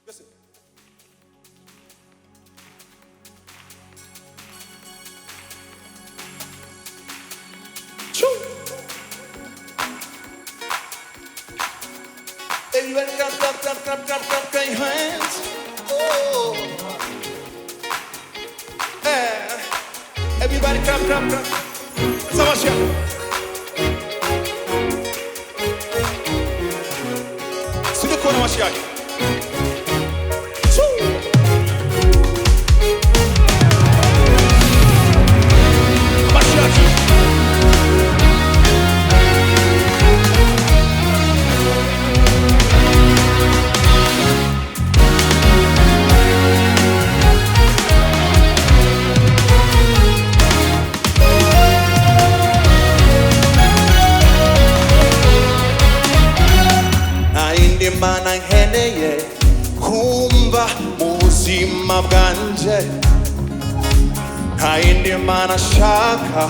Listen. Everybody clap your hands. Oh. Yeah. Everybody clap. So much here. See the corner, what's here? Imana nkeneye kumva mu buzima bwanje, nta yindi mana nshaka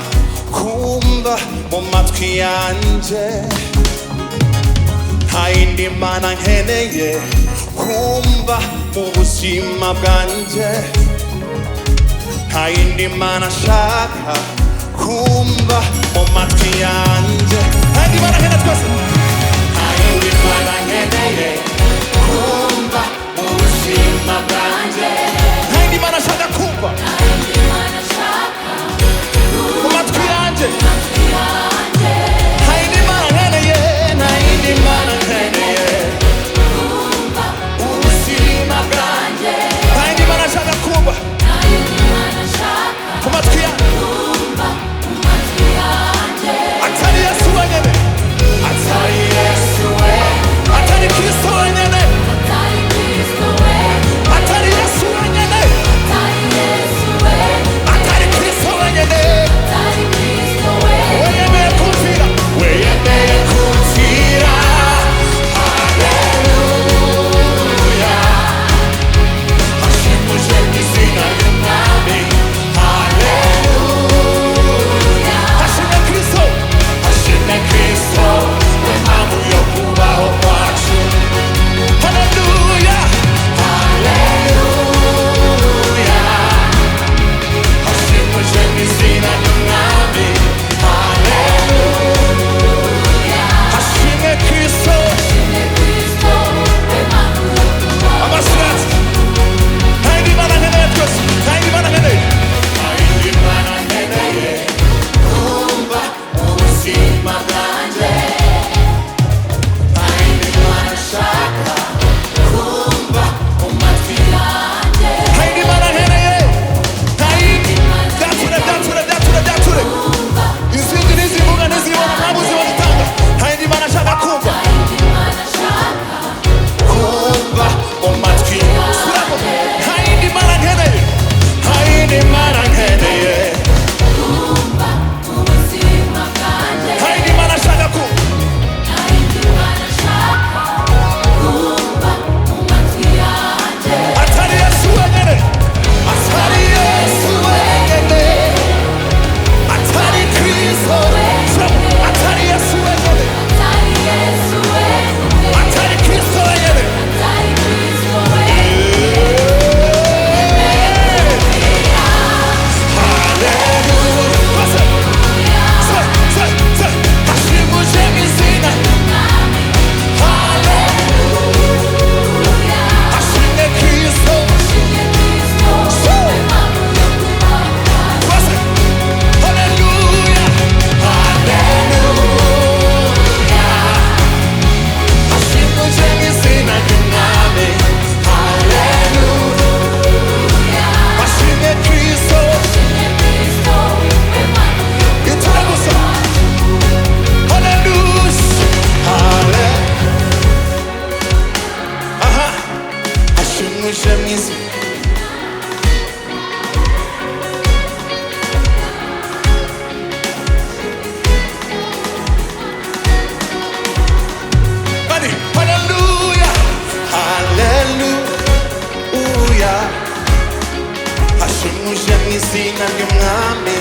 kumva mu matwi yanje, nta yindi mana nkeneye kumva mu buzima bwanje, nta yindi mana nshaka kumva mu matwi yanje, nta yindi mana nkeneye twese. Kumba ubuzima bwanje, nta mana shaka kumva mu matwi yanje, nta mana nkeneye, nta mana nkeneye kumva ubuzima bwanje, nta mana shaka kumva mu matwi yanje, atari Yesu wenyene, atari Yesu wenyene, atari Kristo wenyene, atari Yesu wenyene, atari Kristo wenyene, weyemeye kumvira, weyemeye kumvira, haleluya, hashimuje izina ry'Umwami, haleluya, hashimwe Kristo, hashimwe Kristo, we mpamvu yo kubaho kwacu, haleluya, haleluya, hashimuje izina ry'Umwami, haleluya, hashimwe Kristo, amashati, nta yindi mana nkeneye twese, nta yindi mana nkeneye, nta yindi mana nkeneye kumva ubuzima bwanje, nta yindi mana nshaka kumva mu matwi yanje, nta yindi mana nkeneye, nta yindi, byature, izindi n'izivuga n'izibona ntabwo zibazitanga, nta yindi mana nshaka kumva mu matwi, nta yindi mana nkeneye, nta yindi mana nkeneye, nta yindi mana nshaka kumva, atari Yesu wenyene, atari Yesu wenyene, atari Kristo, atari Yesu wenyene, atari Kristo wenyene, hashimuje izina, hashimwe Kristo, haleluya, hashimuje izina ry'Umwami, haleluya, hashimwe Kristo, itara gusa, haleluya, aha, hashimuje izina, Bani, haleluya, haleluya, hashimuje izina ry'Umwami,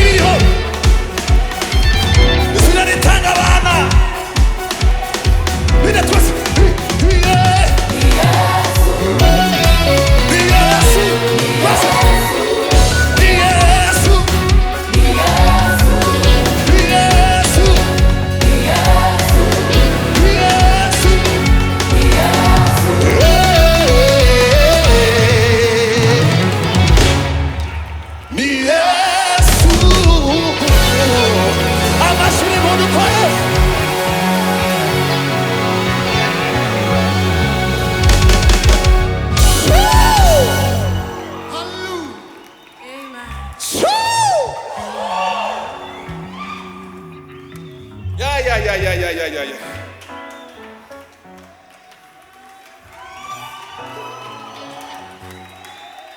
iriho izina ritanga abana bine twese Yeah.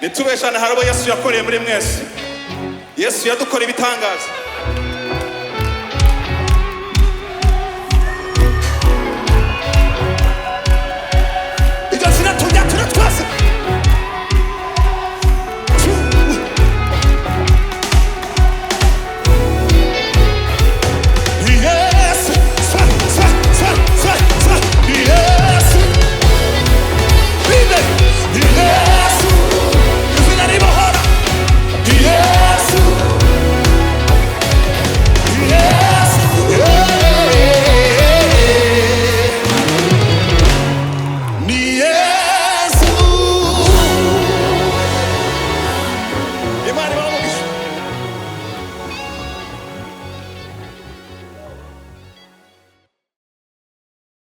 Nitubeshane harabo Yesu yakoreye muri mwese. Yesu yadukoreye ibitangaza.